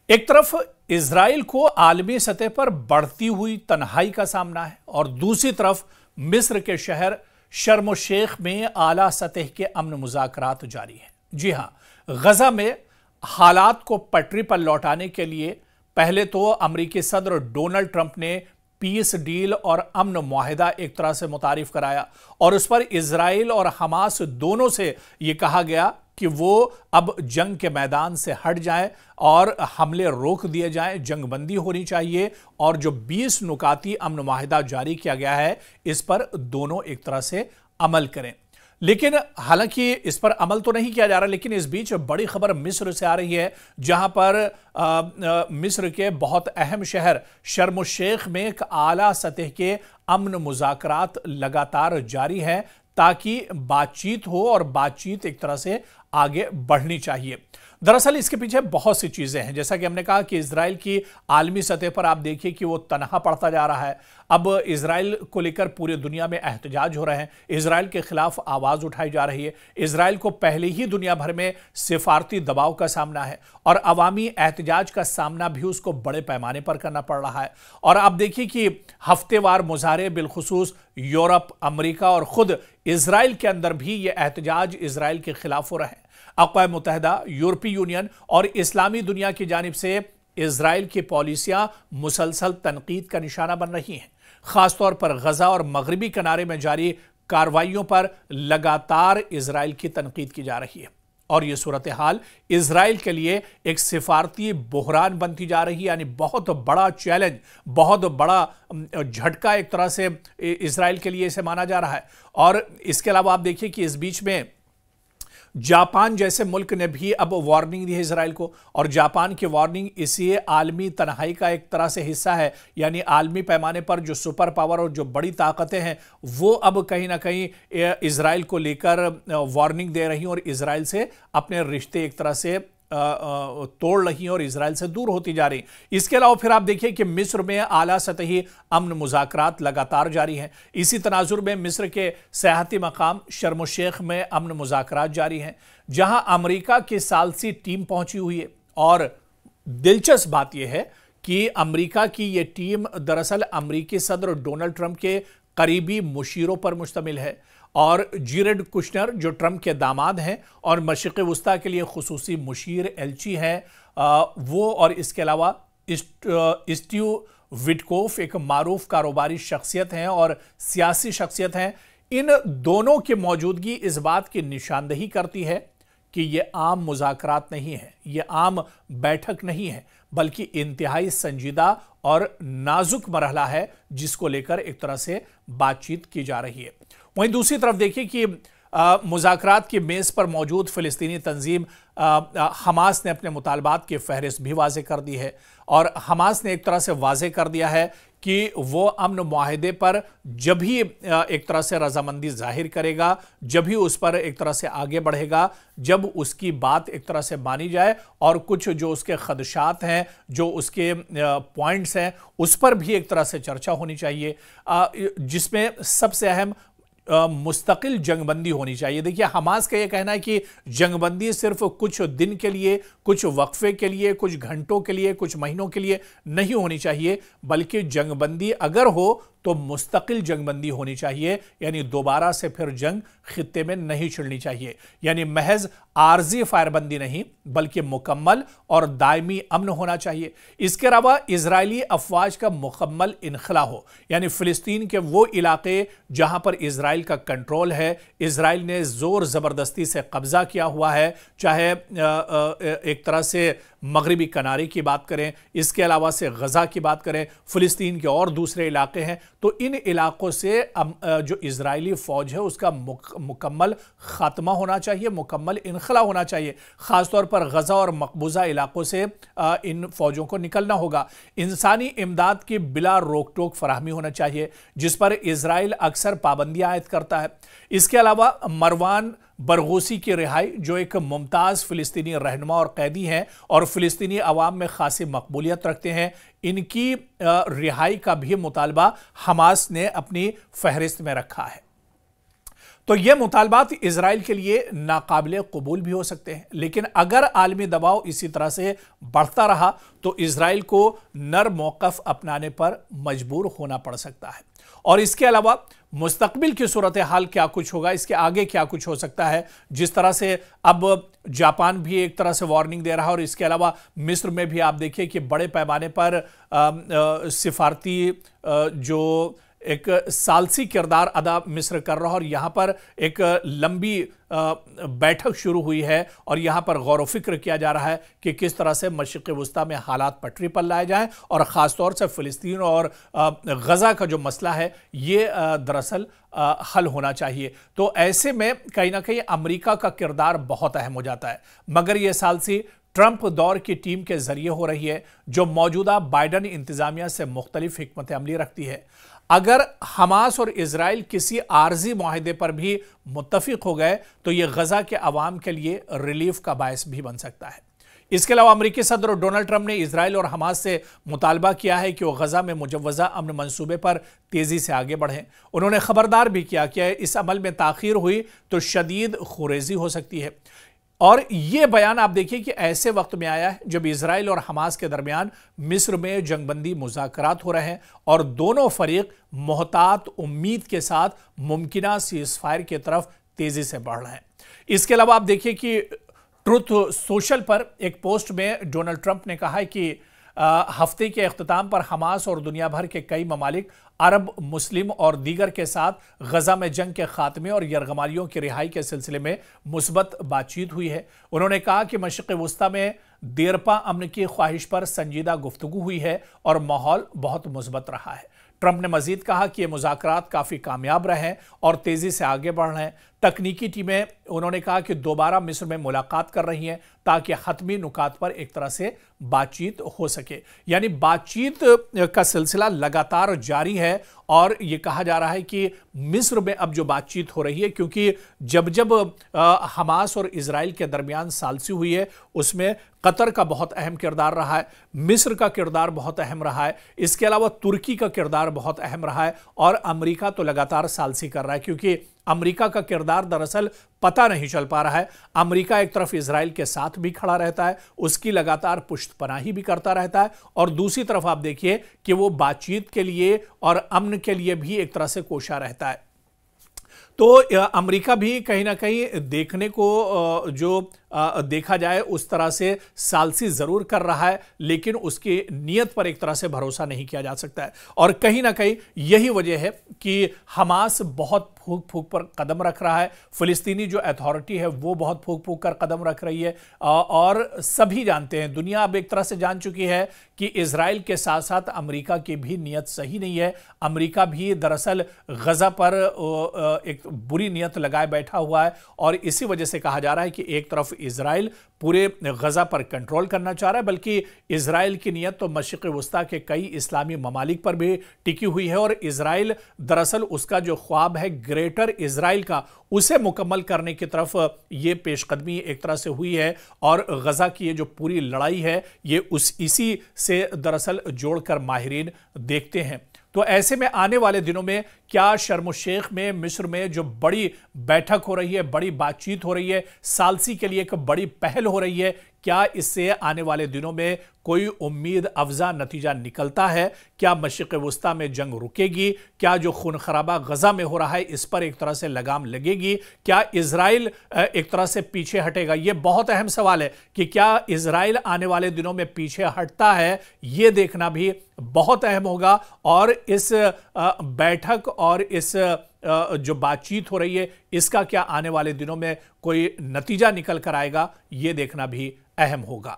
एक तरफ इजराइल को आलमी सतह पर बढ़ती हुई तन्हाई का सामना है और दूसरी तरफ मिस्र के शहर शर्म शेख में आला सतह के अमन मुज़ाकरात जारी हैं। जी हां, गजा में हालात को पटरी पर लौटाने के लिए पहले तो अमेरिकी सदर डोनाल्ड ट्रंप ने पीस डील और अमन मुआहिदा एक तरह से मुतारिफ कराया और उस पर इजराइल और हमास दोनों से यह कहा गया कि वो अब जंग के मैदान से हट जाएं और हमले रोक दिए जाएं, जंगबंदी होनी चाहिए और जो 20 नुकाती अमन मुआहिदा जारी किया गया है इस पर दोनों एक तरह से अमल करें। लेकिन हालांकि इस पर अमल तो नहीं किया जा रहा, लेकिन इस बीच बड़ी खबर मिस्र से आ रही है जहां पर मिस्र के बहुत अहम शहर शर्म शेख में एक आला सतह के अमन मुज़ाकरात लगातार जारी हैं ताकि बातचीत हो और बातचीत एक तरह से आगे बढ़नी चाहिए। दरअसल इसके पीछे बहुत सी चीजें हैं। जैसा कि हमने कहा कि इजराइल की आलमी सतह पर आप देखिए कि वो तनहा पड़ता जा रहा है। अब इजराइल को लेकर पूरी दुनिया में एहतजाज हो रहे हैं, इजराइल के खिलाफ आवाज उठाई जा रही है। इजराइल को पहले ही दुनिया भर में सिफारती दबाव का सामना है और अवामी एहतजाज का सामना भी उसको बड़े पैमाने पर करना पड़ रहा है। और आप देखिए कि हफ्तेवार मुजाहरे बिलखुसूस यूरोप, अमेरिका और खुद इजराइल के अंदर भी ये एहतजाज इजराइल के खिलाफ हो रहे हैं। अक़वाम मुत्तहिदा, यूरोपीय यूनियन और इस्लामी दुनिया की जानिब से इजराइल की पॉलिसियां मुसलसल तनकीद का निशाना बन रही हैं। खासतौर पर गजा और मगरबी किनारे में जारी कार्रवाइयों पर लगातार इजराइल की तनकीद की जा रही है और यह सूरत हाल इजराइल के लिए एक सिफारती बुहरान बनती जा रही है। यानी बहुत बड़ा चैलेंज, बहुत बड़ा झटका एक तरह से इजराइल के लिए इसे माना जा रहा है। और इसके अलावा आप देखिए कि इस बीच में जापान जैसे मुल्क ने भी अब वार्निंग दी है इजराइल को और जापान की वार्निंग इसी आलमी तन्हाई का एक तरह से हिस्सा है। यानी आलमी पैमाने पर जो सुपर पावर और जो बड़ी ताकतें हैं वो अब कहीं ना कहीं इजराइल को लेकर वार्निंग दे रही हैं और इजराइल से अपने रिश्ते एक तरह से तोड़ रही और इजराइल से दूर होती जा रही। इसके अलावा फिर आप देखिए कि मिस्र में आला सतही अमन मुज़ाकरात लगातार जारी हैं। इसी तनाजुर में मिस्र के सियाहती मकाम शर्म शेख में अमन मुज़ाकरात जारी हैं जहां अमेरिका की सालसी टीम पहुंची हुई है। और दिलचस्प बात यह है कि अमेरिका की यह टीम दरअसल अमेरिकी सदर डोनाल्ड ट्रंप के करीबी मुशीरों पर मुश्तमिल है और जेरेड कुशनर जो ट्रंप के दामाद हैं और मशरिक़ वस्ता के लिए खुसूसी मुशीर एलची हैं वो, और इसके अलावा स्टीव विटकोफ एक मारूफ कारोबारी शख्सियत हैं और सियासी शख्सियत हैं। इन दोनों की मौजूदगी इस बात की निशानदही करती है कि ये आम मुज़ाकरात नहीं है, ये आम बैठक नहीं है, बल्कि इंतहाई संजीदा और नाजुक मरहला है जिसको लेकर एक तरह से बातचीत की जा रही है। वहीं दूसरी तरफ देखिए कि मुज़ाकरात की मेज़ पर मौजूद फ़िलिस्तीनी तंजीम हमास ने अपने मुतालबात की फहरिस्त भी वाज़े कर दी है और हमास ने एक तरह से वाज़े कर दिया है कि वो अमन मुआहिदे पर जब भी एक तरह से रजामंदी जाहिर करेगा, जब भी उस पर एक तरह से आगे बढ़ेगा, जब उसकी बात एक तरह से मानी जाए और कुछ जो उसके खदशात हैं, जो उसके पॉइंट्स हैं, उस पर भी एक तरह से चर्चा होनी चाहिए, जिसमें सबसे अहम मुस्तकिल जंगबंदी होनी चाहिए। देखिए, हमास का यह कहना है कि जंगबंदी सिर्फ कुछ दिन के लिए, कुछ वक्फे के लिए, कुछ घंटों के लिए, कुछ महीनों के लिए नहीं होनी चाहिए, बल्कि जंगबंदी अगर हो तो मुस्तकिल जंगबंदी होनी चाहिए। यानी दोबारा से फिर जंग खित्ते में नहीं छिड़नी चाहिए। यानी महज आर्जी फायरबंदी नहीं बल्कि मुकम्मल और दायमी अमन होना चाहिए। इसके अलावा इजरायली अफवाज का मुकम्मल इनखला हो। यानी फिलिस्तीन के वो इलाके जहां पर इजराइल का कंट्रोल है, इजराइल ने जोर ज़बरदस्ती से कब्जा किया हुआ है, चाहे एक तरह से मगरबी किनारे की बात करें, इसके अलावा से गजा की बात करें, फिलिस्तीन के और दूसरे इलाके हैं, तो इन इलाकों से जो इजरायली फौज है उसका मुकम्मल खात्मा होना चाहिए, मुकम्मल इनखला होना चाहिए। खासतौर पर गजा और मकबूजा इलाकों से इन फौजों को निकलना होगा। इंसानी इमदाद की बिला रोक टोक फराहमी होना चाहिए जिस पर इजराइल अक्सर पाबंदियां आयद करता है। इसके अलावा मरवान बरगूसी की रिहाई, जो एक मुमताज़ फ़िलिस्तीनी रहनुमा और कैदी हैं और फ़िलिस्तीनी अवाम में खासी मकबूलियत रखते हैं, इनकी रिहाई का भी मुतालबा हमास ने अपनी फहरिस्त में रखा है। तो ये मुतालबात इजराइल के लिए नाकाबिले कबूल भी हो सकते हैं, लेकिन अगर आलमी दबाव इसी तरह से बढ़ता रहा तो इजराइल को नर मौक़िफ़ अपनाने पर मजबूर होना पड़ सकता है। और इसके अलावा मुस्तकबिल की सूरत हाल क्या कुछ होगा, इसके आगे क्या कुछ हो सकता है, जिस तरह से अब जापान भी एक तरह से वार्निंग दे रहा है और इसके अलावा मिस्र में भी आप देखिए कि बड़े पैमाने पर सिफारती जो एक सालसी किरदार अदा मिस्र कर रहा है और यहाँ पर एक लंबी बैठक शुरू हुई है और यहाँ पर गौर व फिक्र किया जा रहा है कि किस तरह से मशरिक़ वस्ता में हालात पटरी पर लाए जाएं और ख़ास तौर से फ़िलिस्तीन और गज़ा का जो मसला है ये दरअसल हल होना चाहिए। तो ऐसे में कहीं ना कहीं अमेरिका का किरदार बहुत अहम हो जाता है, मगर ये सालसी ट्रंप दौर की टीम के जरिए हो रही है जो मौजूदा बाइडन इंतजामिया से मुख्तलिफ हिकमत अमली रखती है। अगर हमास और इजराइल किसी आर्जी मुआहदे पर भी मुत्तफिक हो गए तो यह गजा के अवाम के लिए रिलीफ का बायस भी बन सकता है। इसके अलावा अमेरिकी सदर डोनाल्ड ट्रंप ने इजराइल और हमास से मुतालबा किया है कि वह गजा में मुजव्वज़ा अमन मंसूबे पर तेजी से आगे बढ़ें। उन्होंने खबरदार भी किया कि इस अमल में ताखीर हुई तो शदीद खुरेजी हो सकती है। और यह बयान आप देखिए कि ऐसे वक्त में आया है जब इजराइल और हमास के दरमियान मिस्र में जंगबंदी मुज़ाकरात हो रहे हैं और दोनों फरीक मोहतात उम्मीद के साथ मुमकिना सीज़फायर की तरफ तेजी से बढ़ रहे हैं। इसके अलावा आप देखिए कि ट्रुथ सोशल पर एक पोस्ट में डोनाल्ड ट्रंप ने कहा है कि हफ्ते के अख्ताम पर हमास और दुनिया भर के कई ममालिक अरब, मुस्लिम और दीगर के साथ गजा में जंग के खात्मे और यरगमालियों की रिहाई के सिलसिले में मुस्बत बातचीत हुई है। उन्होंने कहा कि मशरिक़ वस्ता में देरपा अमन की ख्वाहिश पर संजीदा गुफ्तगू हुई है और माहौल बहुत मुस्बत रहा है। ट्रंप ने मजीद कहा कि ये मुज़ाकरात काफ़ी कामयाब रहे और तेज़ी से आगे बढ़ रहे हैं। तकनीकी टीमें उन्होंने कहा कि दोबारा मिस्र में मुलाकात कर रही हैं ताकि हतमी नुकात पर एक तरह से बातचीत हो सके। यानी बातचीत का सिलसिला लगातार जारी है और ये कहा जा रहा है कि मिस्र में अब जो बातचीत हो रही है, क्योंकि जब जब हमास और इजराइल के दरमियान सालसी हुई है उसमें कतर का बहुत अहम किरदार रहा है, मिस्र का किरदार बहुत अहम रहा है, इसके अलावा तुर्की का किरदार बहुत अहम रहा है और अमेरिका तो लगातार सालसी कर रहा है, क्योंकि अमेरिका का किरदार दरअसल पता नहीं चल पा रहा है। अमेरिका एक तरफ इजराइल के साथ भी खड़ा रहता है, उसकी लगातार पुष्टपनाही भी करता रहता है और दूसरी तरफ आप देखिए कि वो बातचीत के लिए और अमन के लिए भी एक तरह से कोशा रहता है। तो अमेरिका भी कहीं ना कहीं देखने को जो देखा जाए उस तरह से सालसी जरूर कर रहा है, लेकिन उसकी नीयत पर एक तरह से भरोसा नहीं किया जा सकता है। और कहीं ना कहीं यही वजह है कि हमास बहुत फूक फूक पर कदम रख रहा है, फिलिस्तीनी जो अथॉरिटी है वो बहुत फूक फूक कर कदम रख रही है और सभी जानते हैं, दुनिया अब एक तरह से जान चुकी है कि इजराइल के साथ साथ अमेरिका की भी नीयत सही नहीं है। अमेरिका भी दरअसल गजा पर एक बुरी नीयत लगाए बैठा हुआ है और इसी वजह से कहा जा रहा है कि एक तरफ इजराइल पूरे गजा पर कंट्रोल करना चाह रहा है, बल्कि इजराइल की नीयत तो मशरिक़ वस्ता के कई इस्लामी ममालिक पर भी टिकी हुई है और इजराइल दरअसल उसका जो ख्वाब है ग्रेटर इजराइल का, उसे मुकम्मल करने की तरफ ये पेशकदमी एक तरह से हुई है और गजा की ये जो पूरी लड़ाई है ये इसी से दरअसल जोड़कर माहिरीन देखते हैं। तो ऐसे में आने वाले दिनों में क्या शर्म शेख में मिस्र में जो बड़ी बैठक हो रही है, बड़ी बातचीत हो रही है, सालसी के लिए एक बड़ी पहल हो रही है, क्या इससे आने वाले दिनों में कोई उम्मीद अफजा नतीजा निकलता है? क्या मशरिक़ वस्ता में जंग रुकेगी? क्या जो खून खराबा गजा में हो रहा है इस पर एक तरह से लगाम लगेगी? क्या इजराइल एक तरह से पीछे हटेगा? ये बहुत अहम सवाल है कि क्या इजराइल आने वाले दिनों में पीछे हटता है, ये देखना भी बहुत अहम होगा। और इस बैठक और इस जो बातचीत हो रही है इसका क्या आने वाले दिनों में कोई नतीजा निकल कर आएगा, ये देखना भी अहम होगा।